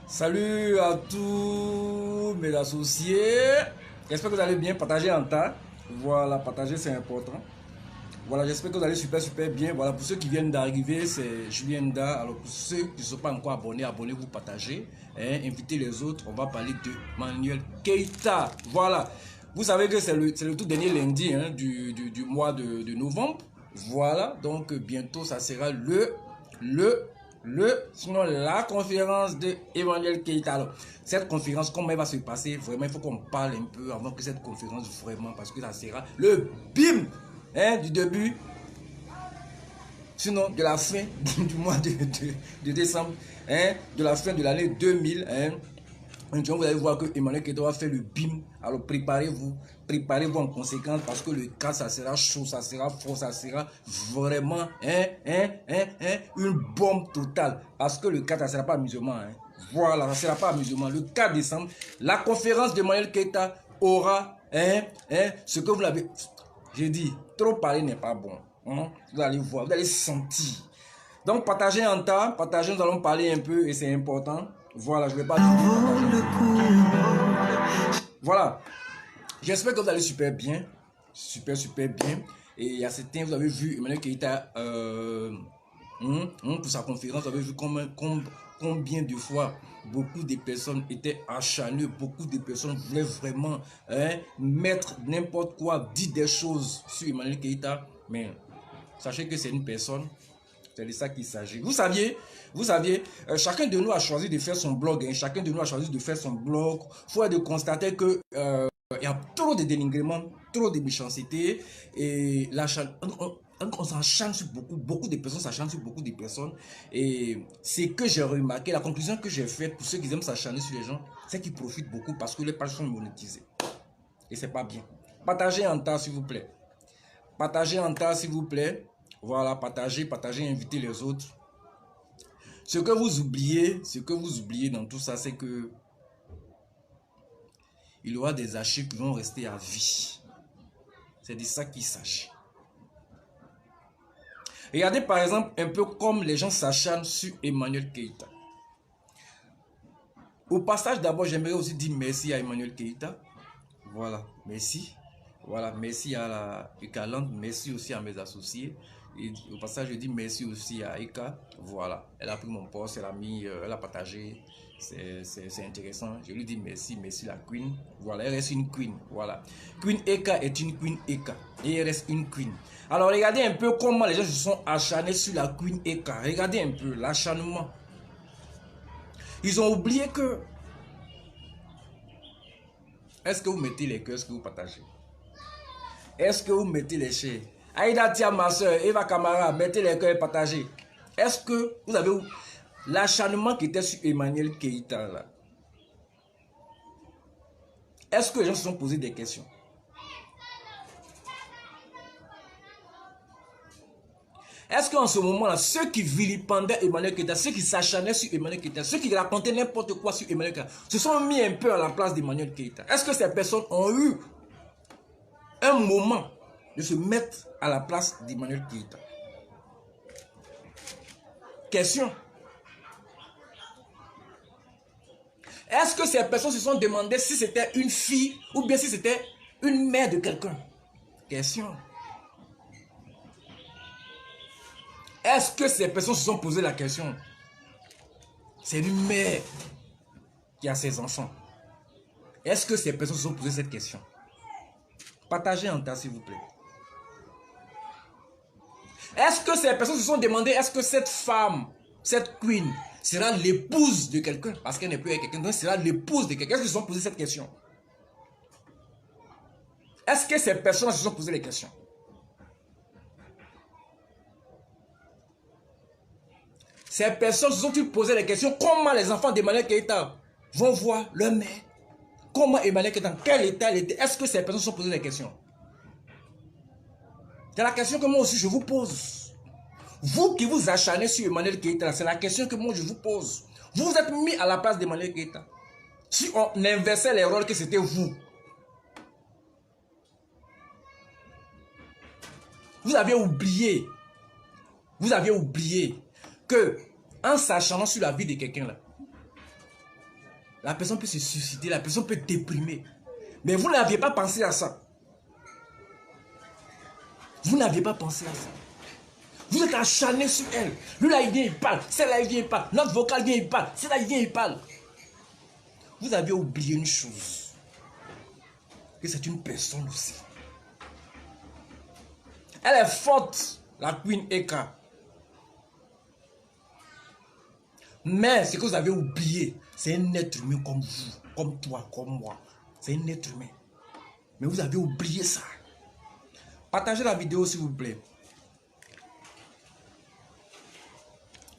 Salut à tous mes associés. J'espère que vous allez bien. Partager en tas. Voilà, partager c'est important. Voilà, j'espère que vous allez super bien. Voilà, pour ceux qui viennent d'arriver, c'est Julien Da. Alors pour ceux qui ne sont pas encore abonnés, abonnez-vous, partagez. Hein, invitez les autres. On va parler de Manuel Keita. Voilà. Vous savez que c'est le tout dernier lundi hein, du mois de novembre. Voilà, donc bientôt ça sera sinon la conférence de Emmanuel Keita. Alors, cette conférence, comment elle va se passer, vraiment, il faut qu'on parle un peu avant que cette conférence, vraiment, parce que ça sera le bim hein, du début, sinon de la fin du mois de décembre, hein, de la fin de l'année 2000. Hein. Maintenant, vous allez voir que Emmanuel Keita va faire le bim. Alors préparez-vous en conséquence parce que le cas, ça sera chaud, ça sera fort, ça sera vraiment une bombe totale. Parce que le cas, ça ne sera pas amusement. Hein. Voilà, ça ne sera pas amusement. Le 4 décembre, la conférence d'Emmanuel Keita aura ce que vous l'avez. J'ai dit, trop parler n'est pas bon. Hein. Vous allez voir, vous allez sentir. Donc, partagez en tas, partagez, nous allons parler un peu et c'est important. Voilà, je ne vais pas tout. Voilà, j'espère que vous allez super bien. Super bien. Et il y a certains, vous avez vu Emmanuel Keita pour sa conférence, vous avez vu combien de fois beaucoup de personnes étaient acharnées, beaucoup de personnes voulaient vraiment mettre n'importe quoi, dire des choses sur Emmanuel Keita. Mais sachez que c'est une personne. C'est de ça qu'il s'agit. Vous saviez, chacun de nous a choisi de faire son blog. Hein, chacun de nous a choisi de faire son blog. Il faut de constater que il y a trop de dénigrement, trop de méchanceté. Et on s'acharne sur beaucoup de personnes, s'acharnent sur beaucoup de personnes. Et c'est que j'ai remarqué, la conclusion que j'ai faite pour ceux qui aiment s'acharner sur les gens, c'est qu'ils profitent beaucoup parce que les pages sont monétisées. Et c'est pas bien. Partagez en tas, s'il vous plaît. Partagez en tas, s'il vous plaît. Voilà, partagez, invitez les autres. Ce que vous oubliez dans tout ça, c'est que il y aura des archives qui vont rester à vie. C'est de ça qu'il s'agit. Regardez par exemple un peu comme les gens s'acharnent sur Emmanuel Keita. Au passage, d'abord, j'aimerais aussi dire merci à Emmanuel Keita. Voilà, merci. Voilà, merci à la Ekalande, merci aussi à mes associés. Et au passage, je dis merci aussi à Eka. Voilà, elle a pris mon poste, elle a partagé. C'est intéressant. Je lui dis merci la Queen. Voilà, elle reste une Queen. Voilà. Queen Eka est une Queen Eka. Et elle reste une Queen. Alors, regardez un peu comment les gens se sont acharnés sur la Queen Eka. Regardez un peu l'acharnement. Ils ont oublié que... Est-ce que vous mettez les cœurs, est-ce que vous partagez? Est-ce que vous mettez les chers? Aïda Tia, ma soeur, Eva Kamara, mettez les cœurs et partagez. Est-ce que vous avez l'acharnement qui était sur Emmanuel Keita là? Est-ce que les gens se sont posé des questions? Est-ce qu'en ce moment-là, ceux qui vilipendaient Emmanuel Keita, ceux qui s'acharnaient sur Emmanuel Keita, ceux qui racontaient n'importe quoi sur Emmanuel Keita, se sont mis un peu à la place d'Emmanuel Keita? Est-ce que ces personnes ont eu un moment de se mettre à la place d'Emmanuel Keita? Question. Est-ce que ces personnes se sont demandé si c'était une fille ou bien si c'était une mère de quelqu'un? Question. Est-ce que ces personnes se sont posé la question? C'est une mère qui a ses enfants. Est-ce que ces personnes se sont posé cette question? Partagez en tas, s'il vous plaît. Est-ce que ces personnes se sont demandé, est-ce que cette femme, cette queen, sera l'épouse de quelqu'un? Parce qu'elle n'est plus avec quelqu'un, donc sera l'épouse de quelqu'un. Est-ce qu'ils se sont posé cette question? Est-ce que ces personnes se sont posé les questions? Ces personnes se sont-ils posé les questions? Comment les enfants d'Emmanuel Keita vont voir leur mère? Comment Emmanuel Keita, dans quel état elle était? Est-ce que ces personnes se sont posé les questions? C'est la question que moi aussi je vous pose. Vous qui vous acharnez sur Emmanuel Keita, c'est la question que moi je vous pose. Vous vous êtes mis à la place d'Emmanuel Keita. Si on inversait les rôles, que c'était vous. Vous avez oublié que en s'acharnant sur la vie de quelqu'un là, La personne peut se suicider, la personne peut déprimer. Mais vous n'aviez pas pensé à ça. Vous n'aviez pas pensé à ça. Vous êtes acharné sur elle. Lui là, il vient, il parle. Celle-là, il vient, il parle. Notre vocal vient, il parle. Celle-là, il vient, il parle. Vous avez oublié une chose. Que c'est une personne aussi. Elle est forte, la Queen Eka. Mais ce que vous avez oublié, c'est un être humain comme vous, comme toi, comme moi. C'est un être humain. Mais vous avez oublié ça. Partagez la vidéo s'il vous plaît.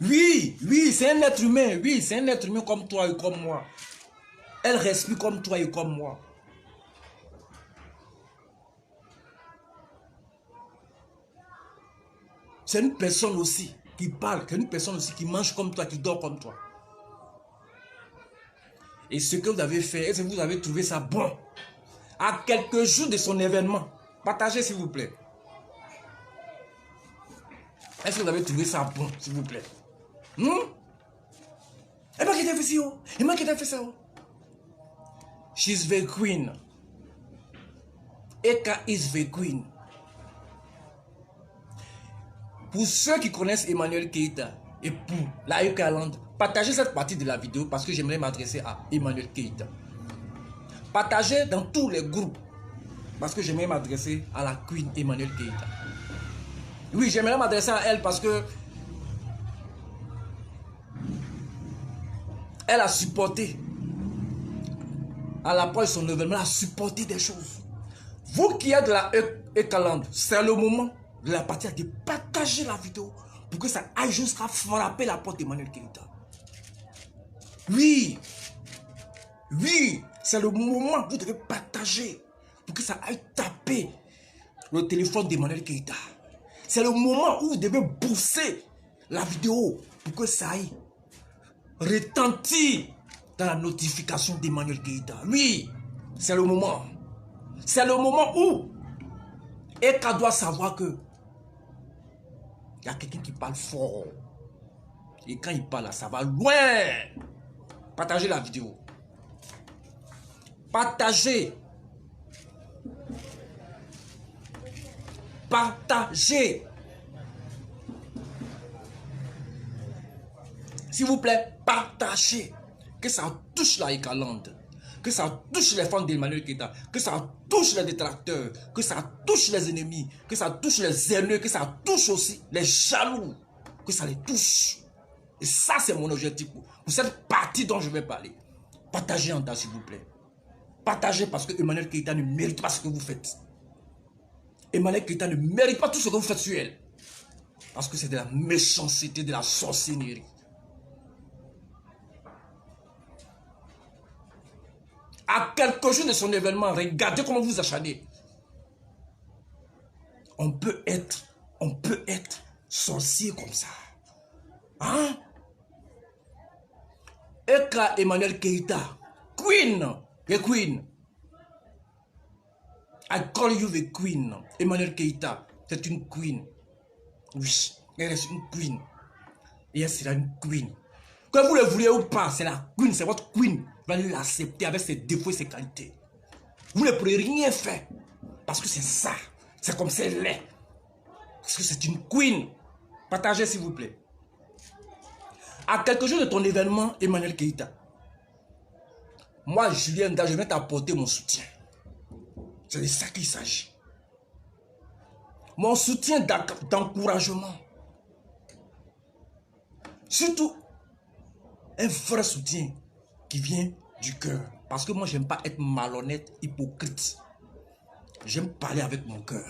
Oui, oui, c'est un être humain. Oui, c'est un être humain comme toi et comme moi. Elle respire comme toi et comme moi. C'est une personne aussi qui parle, c'est une personne aussi qui mange comme toi, qui dort comme toi. Et ce que vous avez fait, est-ce que vous avez trouvé ça bon? À quelques jours de son événement, partagez s'il vous plaît. Est-ce que vous avez trouvé ça bon, s'il vous plaît? Et moi qui t'ai fait ça, et moi qui t'ai fait ça. She's the queen. Eka is the queen. Pour ceux qui connaissent Emmanuel Keïta et pour la Eka Land, partagez cette partie de la vidéo parce que j'aimerais m'adresser à Emmanuel Keïta. Partagez dans tous les groupes parce que j'aimerais m'adresser à la Queen Emmanuel Keïta. Oui, j'aimerais m'adresser à elle parce que elle a supporté à l'approche de son événement, elle a supporté des choses. Vous qui êtes de la Eka Land, c'est le moment de la partie de partager la vidéo pour que ça aille jusqu'à frapper la porte d'Emmanuel Keïta. Oui, oui, c'est le moment où vous devez partager pour que ça aille taper le téléphone d'Emmanuel Keïta. C'est le moment où vous devez booster la vidéo pour que ça aille retentir dans la notification d'Emmanuel Keïta. Oui, c'est le moment. C'est le moment où Eka doit savoir que il y a quelqu'un qui parle fort. Et quand il parle, ça va loin. Partagez la vidéo. Partagez. Partagez. S'il vous plaît, partagez. Que ça touche la Eka Land. Que ça touche les fans d'Emmanuel Keïta. Que ça touche les détracteurs. Que ça touche les ennemis. Que ça touche les haineux. Que ça touche aussi les jaloux. Que ça les touche. Et ça, c'est mon objectif pour cette partie dont je vais parler. Partagez en tas, s'il vous plaît. Partagez parce que Emmanuel Keïta ne mérite pas ce que vous faites. Emmanuel Keïta ne mérite pas tout ce que vous faites sur elle. Parce que c'est de la méchanceté, de la sorcellerie. À quelques jours de son événement, regardez comment vous acharnez. On peut être sorcier comme ça. Hein? Eka Emmanuel Keïta, Queen, the Queen. I call you the Queen. Emmanuel Keïta, c'est une Queen. Oui, elle est une Queen. Et elle sera une Queen. Que vous le vouliez ou pas, c'est la Queen, c'est votre Queen. Vous allez l'accepter avec ses défauts et ses qualités. Vous ne pourrez rien faire. Parce que c'est ça. C'est comme ça elle est. Parce que c'est une Queen. Partagez s'il vous plaît. À quelques jours de ton événement, Emmanuel Keïta, moi, Julien Da, je vais t'apporter mon soutien. C'est de ça qu'il s'agit. Mon soutien d'encouragement. Surtout, un vrai soutien qui vient du cœur. Parce que moi, j'aime pas être malhonnête, hypocrite. J'aime parler avec mon cœur.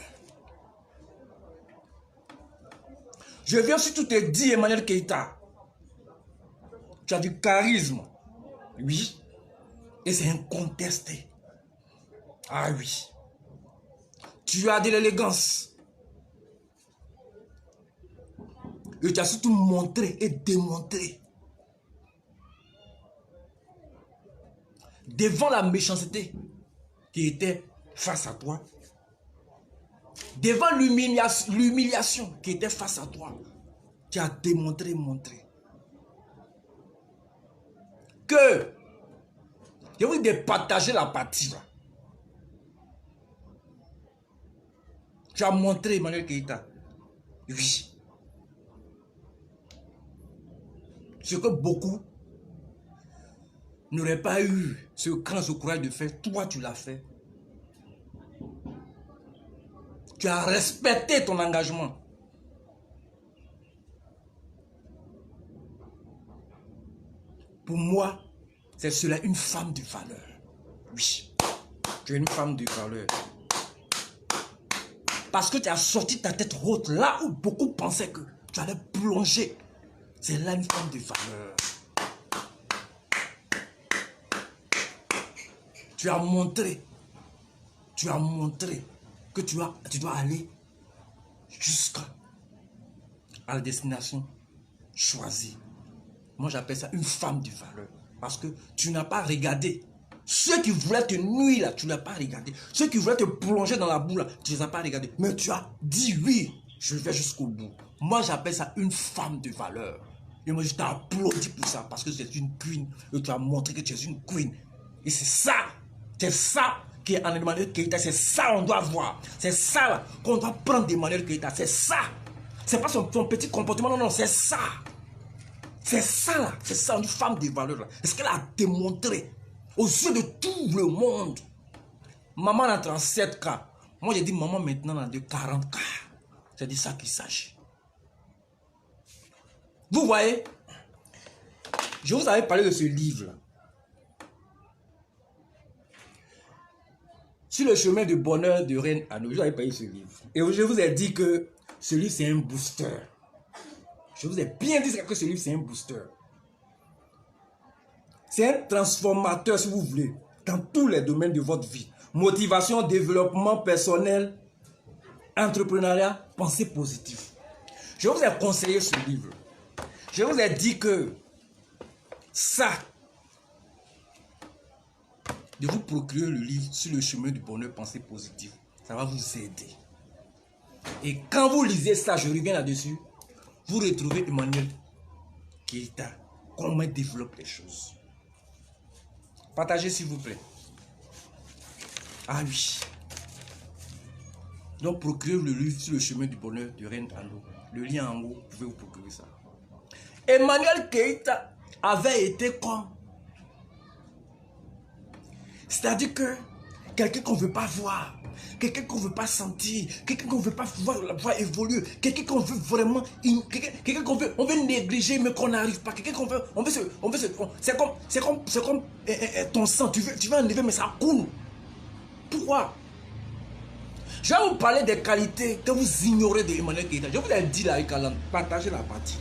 Je viens surtout te dire, Emmanuel Keïta, tu as du charisme. Oui. Et c'est incontesté. Ah oui. Tu as de l'élégance. Et tu as surtout montré et démontré. Devant la méchanceté qui était face à toi. Devant l'humiliation qui était face à toi. Tu as démontré, montré. Que Je vous dis de partager la partie là. Tu as montré Emmanuel Keïta. Oui. Ce que beaucoup n'auraient pas eu ce cran, ce courage de faire, toi tu l'as fait. Tu as respecté ton engagement. Pour moi, c'est cela une femme de valeur. Oui, tu es une femme de valeur. Parce que tu as sorti ta tête haute là où beaucoup pensaient que tu allais plonger. C'est là une femme de valeur. Tu as montré que tu dois aller jusqu'à la destination choisie. Moi, j'appelle ça une femme de valeur. Parce que tu n'as pas regardé. Ceux qui voulaient te nuire, là, tu ne l'as pas regardé. Ceux qui voulaient te plonger dans la boue, là, tu ne les as pas regardés. Mais tu as dit oui, je vais jusqu'au bout. Moi, j'appelle ça une femme de valeur. Et moi, je t'applaudis pour ça. Parce que c'est une queen. Et tu as montré que tu es une queen. Et c'est ça qui est en Emmanuel Keïta. C'est ça qu'on doit voir. C'est ça qu'on doit prendre d'Emmanuel Keïta. C'est ça. C'est pas son petit comportement. Non, non, c'est ça. C'est ça là, c'est ça, une femme de valeur là. Est-ce qu'elle a démontré aux yeux de tout le monde? Maman a 37K. Moi j'ai dit maman maintenant a de 40K. C'est de ça qu'il s'agit. Vous voyez, je vous avais parlé de ce livre là. Sur le chemin du bonheur de Reine Anneau, je vous avais parlé de ce livre. Et je vous ai dit que ce livre c'est un booster. Je vous ai bien dit que ce livre, c'est un booster. C'est un transformateur, si vous voulez, dans tous les domaines de votre vie. Motivation, développement personnel, entrepreneuriat, pensée positive. Je vous ai conseillé ce livre. Je vous ai dit que ça, de vous procurer le livre sur le chemin du bonheur, pensée positive, ça va vous aider. Et quand vous lisez ça, je reviens là-dessus, vous retrouvez Emmanuel Keïta, comment il développe les choses. Partagez s'il vous plaît. Ah oui. Donc procurez le livre sur le chemin du bonheur de Reine Anneau. Le lien en haut, vous pouvez vous procurer ça. Emmanuel Keïta avait été comme. C'est-à-dire que quelqu'un qu'on ne veut pas voir. Quelqu'un qu'on ne veut pas sentir, quelqu'un qu'on ne veut pas voir évoluer, quelqu'un qu'on veut vraiment, quelqu'un qu'on veut, on veut négliger mais qu'on n'arrive pas, quelqu'un qu'on veut, c'est comme ton sang, tu veux enlever mais ça coule. Pourquoi? Je vais vous parler des qualités que vous ignorez de Emmanuel Keïta. Je vous ai dit là avec Alan, partagez la partie.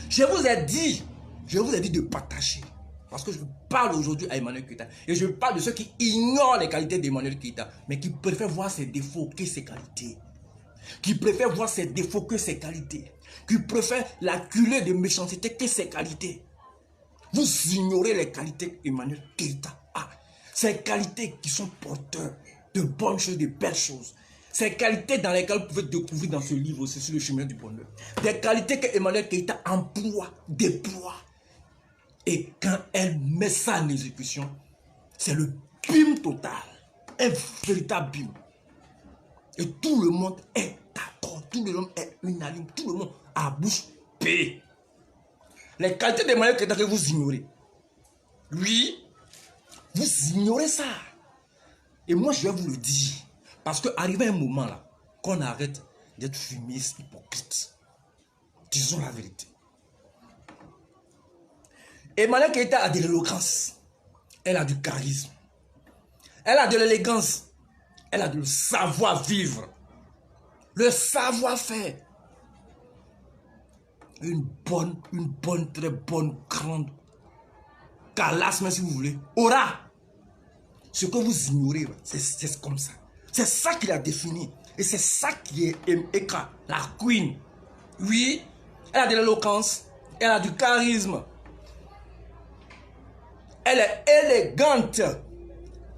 Je vous ai dit de partager. Parce que je parle aujourd'hui à Emmanuel Keïta. Et je parle de ceux qui ignorent les qualités d'Emmanuel Keïta. Mais qui préfèrent voir ses défauts que ses qualités. Qui préfèrent voir ses défauts que ses qualités. Qui préfèrent l'acculer de méchanceté que ses qualités. Vous ignorez les qualités d'Emmanuel Keïta. Ah, ces qualités qui sont porteurs de bonnes choses, de belles choses. Ces qualités dans lesquelles vous pouvez découvrir dans ce livre aussi sur le chemin du bonheur. Des qualités que Emmanuel Keïta emploie, déploie. Et quand elle met ça en exécution, c'est le bim total. Un véritable bim. Et tout le monde est d'accord. Tout le monde est unanime. Tout le monde a bouche bée. Les qualités d'Emmanuel Keïta que vous ignorez. Oui, vous ignorez ça. Et moi, je vais vous le dire. Parce qu'arrive un moment là, qu'on arrête d'être fumiste, hypocrite. Disons la vérité. Emmanuel Keïta a de l'éloquence. Elle a du charisme. Elle a de l'élégance. Elle a du savoir-vivre. Le savoir-faire. Une bonne, très bonne, grande calasse, même si vous voulez. Aura. Ce que vous ignorez, c'est comme ça. C'est ça qu'il a défini. Et c'est ça qui est Eka, la queen. Oui, elle a de l'éloquence. Elle a du charisme. Elle est élégante.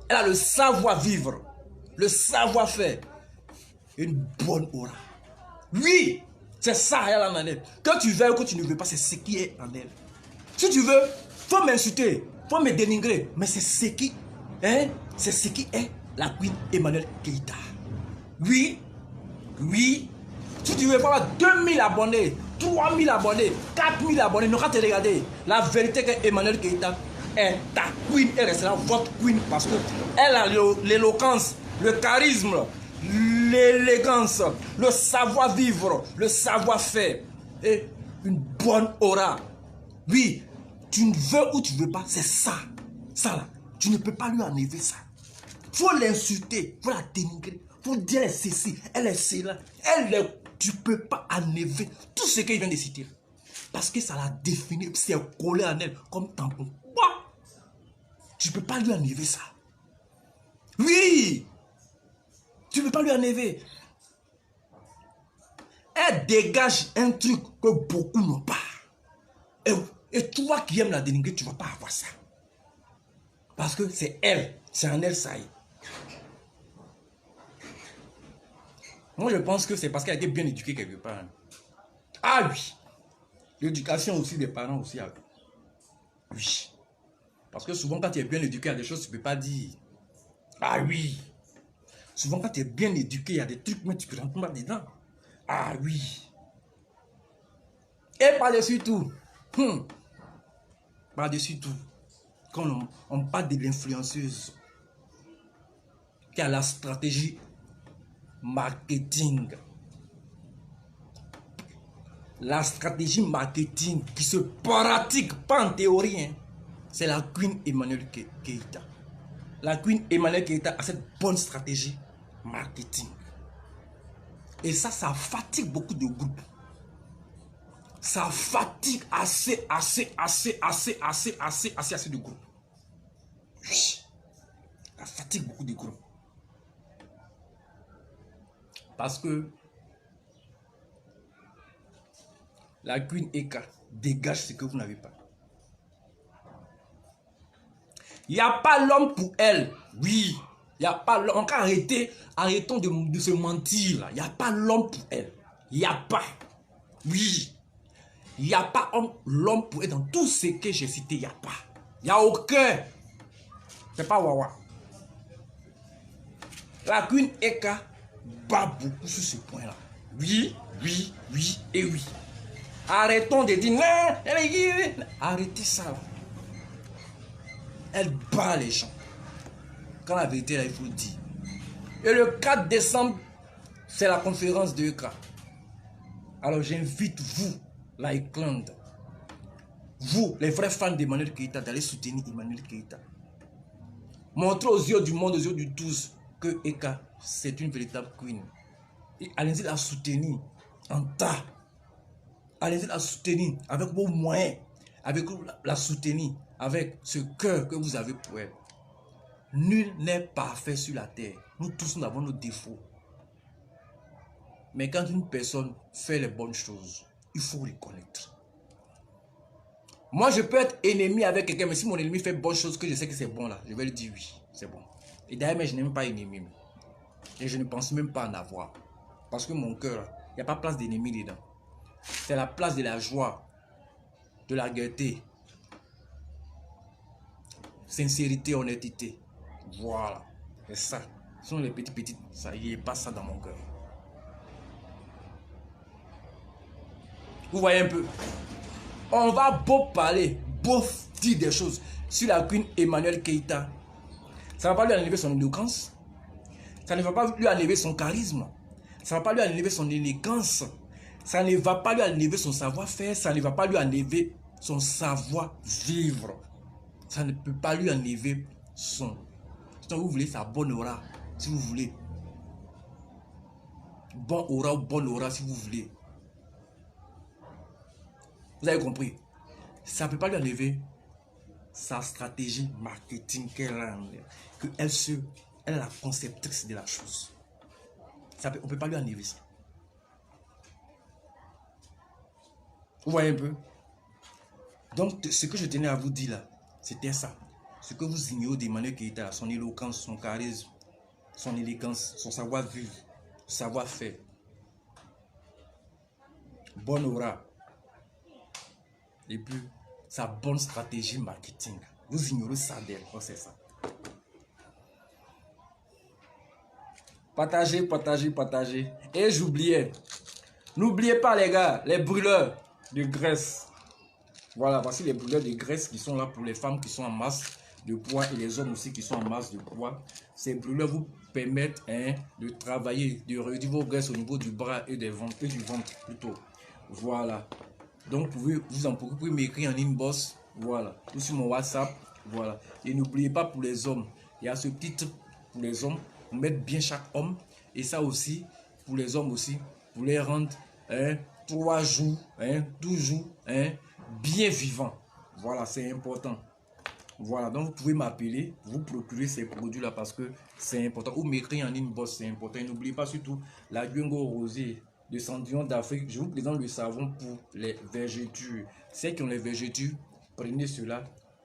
Elle a le savoir-vivre. Le savoir-faire. Une bonne aura. Oui, c'est ça, elle en elle. Que tu veux ou que tu ne veux pas, c'est ce qui est en elle. Si tu veux, faut m'insulter, faut me dénigrer. Mais c'est ce qui, hein, c'est ce qui est la Queen Emmanuel Keïta. Oui, oui. Si tu veux pas avoir 2000 abonnés, 3000 abonnés, 4000 abonnés, n'aura te regarder. La vérité que Emmanuel Keïta est ta queen, elle restera votre queen parce qu'elle a l'éloquence, le charisme, l'élégance, le savoir-vivre, le savoir-faire et une bonne aura. Oui, tu ne veux ou tu ne veux pas, c'est ça. Ça là, tu ne peux pas lui enlever ça. Faut l'insulter, faut la dénigrer, faut dire ceci, elle est cela, tu ne peux pas enlever tout ce qu'il vient de citer. Parce que ça l'a défini, c'est collé en elle comme tampon. Quoi? Tu ne peux pas lui enlever ça. Oui, tu ne peux pas lui enlever. Elle dégage un truc que beaucoup n'ont pas. Et toi qui aimes la dénigrer, tu ne vas pas avoir ça. Parce que c'est elle, c'est en elle ça y est. Moi, je pense que c'est parce qu'elle a été bien éduquée quelque part. Ah oui. L'éducation aussi des parents aussi. Oui. Parce que souvent, quand tu es bien éduqué, il y a des choses que tu ne peux pas dire. Ah oui. Souvent, quand tu es bien éduqué, il y a des trucs, mais tu ne rentres pas dedans. Ah oui. Et par-dessus tout. Par-dessus tout. Quand on parle de l'influenceuse qui a la stratégie marketing. La stratégie marketing qui se pratique pas en théorie, hein, c'est la Queen Emmanuel Keïta. La Queen Emmanuel Keïta a cette bonne stratégie marketing. Et ça fatigue beaucoup de groupes. Ça fatigue assez de groupes. Oui. Ça fatigue beaucoup de groupes. Parce que la Queen Eka dégage ce que vous n'avez pas. Il n'y a pas l'homme pour elle. Oui. Il n'y a pas l'homme. Arrêtons de se mentir là. Il n'y a pas l'homme pour elle. Il n'y a pas. Oui. Il n'y a pas l'homme pour elle dans tout ce que j'ai cité. Il n'y a pas. Il n'y a aucun. C'est pas Wawa. La Queen Eka bat beaucoup sur ce point-là. Oui, oui, oui et oui. Arrêtons de dire non. Arrêtez ça. Elle bat les gens. Quand la vérité là, il faut le dire. Et le 4 décembre, c'est la conférence de ECA. Alors j'invite vous, la Ekland, vous, les vrais fans d'Emmanuel Keïta, d'aller soutenir Emmanuel Keïta. Montrez aux yeux du monde, aux yeux du tous, que Eka, c'est une véritable queen. Et allez-y la soutenir en tas. Allez-y la soutenir avec vos moyens, avec la soutenir avec ce cœur que vous avez pour elle. Nul n'est parfait sur la terre. Nous tous, nous avons nos défauts. Mais quand une personne fait les bonnes choses, il faut reconnaître. Moi, je peux être ennemi avec quelqu'un, mais si mon ennemi fait bonnes choses, que je sais que c'est bon là, je vais lui dire oui, c'est bon. Et d'ailleurs, je n'ai même pas ennemi. Et je ne pense même pas en avoir. Parce que mon cœur, il n'y a pas place d'ennemi dedans. C'est la place de la joie, de la gaieté, sincérité, honnêteté. Voilà, c'est ça. Ce sont les petits, ça y est, pas ça dans mon cœur. Vous voyez un peu? On va beau parler, beau dire des choses sur la Queen Emmanuel Keïta. Ça ne va pas lui enlever son éloquence. Ça ne va pas lui enlever son charisme. Ça ne va pas lui enlever son élégance. Ça ne va pas lui enlever son savoir-faire. Ça ne va pas lui enlever son savoir-vivre. Ça ne peut pas lui enlever son... Si vous voulez sa bonne aura, si vous voulez. Bon aura ou bonne aura, si vous voulez. Vous avez compris? Ça ne peut pas lui enlever sa stratégie marketing qu'elle a. Elle est la conceptrice de la chose. On ne peut pas lui enlever ça. Vous voyez un peu? Donc, ce que je tenais à vous dire là, c'était ça. Ce que vous ignorez d'Emmanuel Keïta, son éloquence, son charisme, son élégance, son savoir-vivre, savoir-faire. Bonne aura. Et puis, sa bonne stratégie marketing. Vous ignorez ça d'elle. Oh, c'est ça. Partagez, partagez, partagez. Et j'oubliais. N'oubliez pas les gars, les brûleurs de graisse. Voilà, voici les brûleurs de graisse qui sont là pour les femmes qui sont en masse de poids et les hommes aussi qui sont en masse de poids. Ces brûleurs vous permettent de travailler, de réduire vos graisses au niveau du bras et, du ventre plutôt. Voilà. Donc vous pouvez m'écrire en inbox. Voilà. Ou sur mon WhatsApp. Voilà. Et n'oubliez pas pour les hommes. Il y a ce petit truc pour les hommes. Pour mettre bien chaque homme. Et ça aussi, pour les hommes aussi. Pour les rendre 3 jours, 12 jours, bien vivants. Voilà, c'est important. Voilà, donc vous pouvez m'appeler, vous procurer ces produits-là parce que c'est important. Ou m'écrire en inbox, c'est important. Et n'oubliez pas surtout la Guingo Rosée de Cendrillon d'Afrique. Je vous présente le savon pour les vergetures. Ceux qui ont les vergetures, prenez cela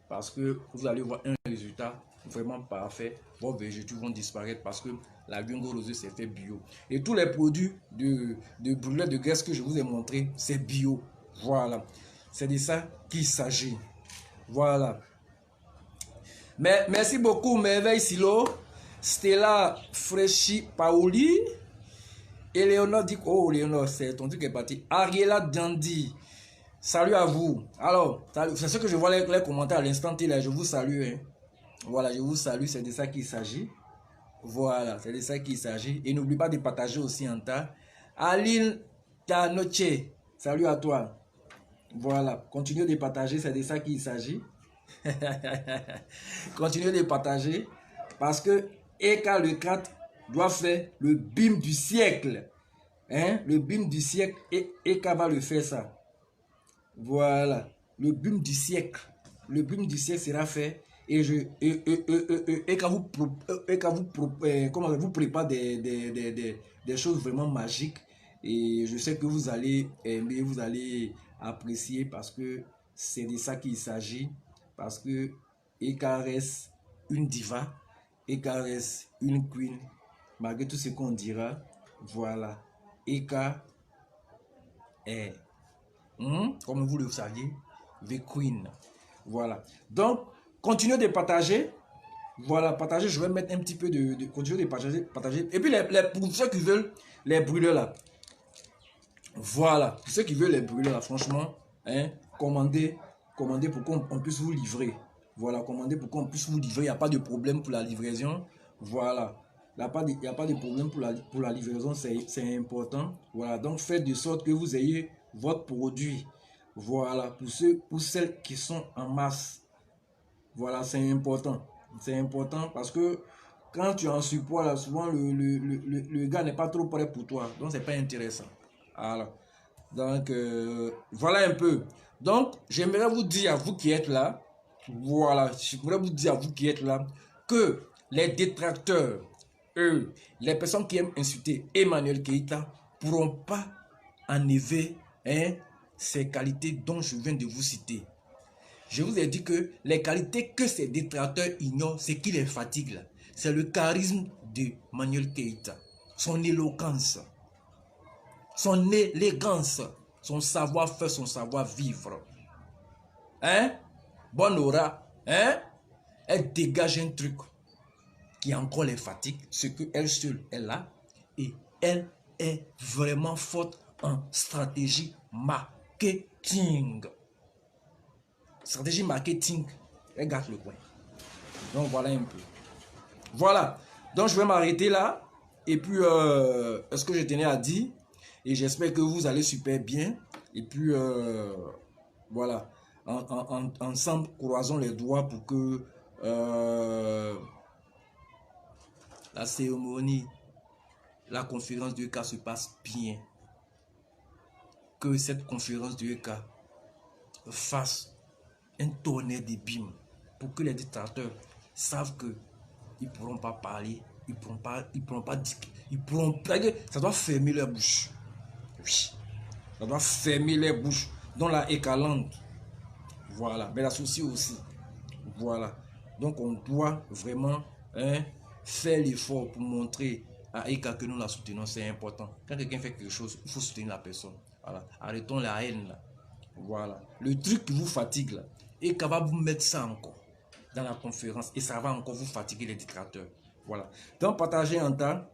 parce que vous allez voir un résultat vraiment parfait. Vos vergetures vont disparaître parce que la Guingo Rosée c'est fait bio. Et tous les produits de brûleur de graisse que je vous ai montré, c'est bio. Voilà, c'est de ça qu'il s'agit. Voilà. Mais merci beaucoup, Merveille Silo, Stella Freschi Paoli, Eleonore dit, oh Léonore, c'est ton truc qui est parti. Ariela Dandy, salut à vous. Alors, c'est ce que je vois les commentaires à l'instant T là, je vous salue. Hein. Voilà, je vous salue, c'est de ça qu'il s'agit. Voilà, c'est de ça qu'il s'agit. Et n'oublie pas de partager aussi en tas. Aline Tanoche, salut à toi. Voilà, continuez de partager, c'est de ça qu'il s'agit. Continuez de partager parce que Eka le 4 doit faire le BIM du siècle. Hein? Le BIM du siècle et Eka va le faire ça. Voilà, le BIM du siècle. Le BIM du siècle sera fait et Eka vous prépare des choses vraiment magiques et je sais que vous allez aimer, vous allez apprécier parce que c'est de ça qu'il s'agit. Parce que Eka reste une diva, Eka reste une queen, malgré tout ce qu'on dira. Voilà, Eka est, comme vous le saviez, the queen. Voilà, donc continuez de partager. Voilà, partager, je vais mettre un petit peu de continuer de partager. Et puis pour ceux qui veulent les brûleurs là, voilà, pour ceux qui veulent les brûleurs là, franchement, commandez pour qu'on puisse vous livrer. Voilà, commandez pour qu'on puisse vous livrer. Il n'y a pas de problème pour la livraison. Voilà, il n'y a pas de problème pour la livraison, c'est important. Voilà, donc faites de sorte que vous ayez votre produit. Voilà, pour celles qui sont en masse. Voilà, c'est important. C'est important parce que quand tu es en surpoids, là, souvent le gars n'est pas trop prêt pour toi. Donc, c'est pas intéressant. Voilà. Donc, voilà un peu. Donc, j'aimerais vous dire à vous qui êtes là, voilà, j'aimerais vous dire à vous qui êtes là, que les détracteurs, eux, les personnes qui aiment insulter Emmanuel Keïta, pourront pas enlever ces qualités dont je viens de vous citer. Je vous ai dit que les qualités que ces détracteurs ignorent, c'est qu'il est fatigue. C'est le charisme de Emmanuel Keïta, son éloquence, son élégance, son savoir-faire, son savoir-vivre. Bonne aura, elle dégage un truc qui encore les fatigue, ce qu'elle seule elle a, et elle est vraiment forte en stratégie marketing. Stratégie marketing, elle gâte le coin. Donc voilà un peu. Voilà, donc je vais m'arrêter là. Et puis, ce que je tenais à dire, et j'espère que vous allez super bien. Et puis, voilà, ensemble, croisons les doigts pour que la cérémonie, la conférence de EK se passe bien. Que cette conférence de EK fasse un tonnerre de bim pour que les dictateurs savent que ils pourront pas parler, ils pourront pas dire, ça doit fermer leur bouche. Oui, ça doit fermer les bouches dans la écalante. Voilà, mais la souci aussi. Voilà, donc on doit vraiment faire l'effort pour montrer à Eka que nous la soutenons, c'est important. Quand quelqu'un fait quelque chose, il faut soutenir la personne. Voilà, arrêtons la haine là. Voilà. Le truc qui vous fatigue là, et qu'on va vous mettre ça encore dans la conférence et ça va encore vous fatiguer les détracteurs. Voilà. Donc, partagez en temps.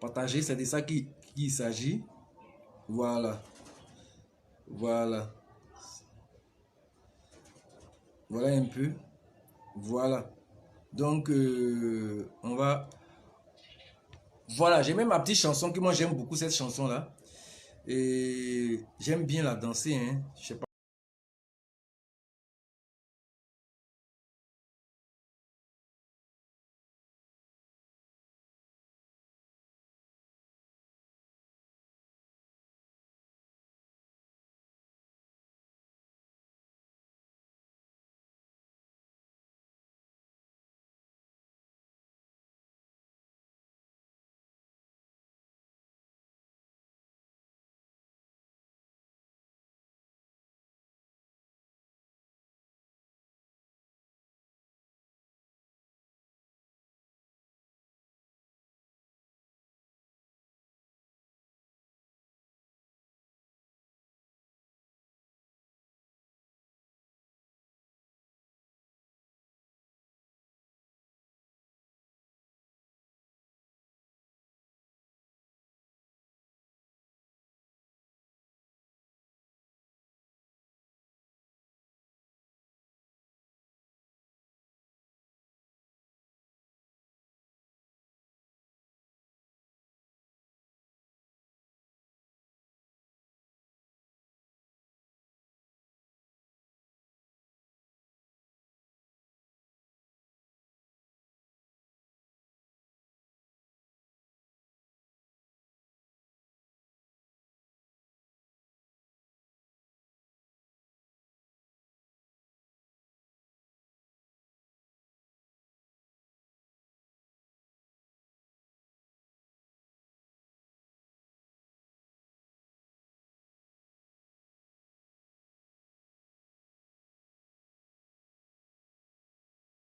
Partager, c'est de ça qu'il s'agit. Voilà. Voilà. Voilà un peu. Voilà. Donc, on va... Voilà, j'ai même ma petite chanson que moi j'aime beaucoup cette chanson-là. Et j'aime bien la danser, hein. Je sais pas.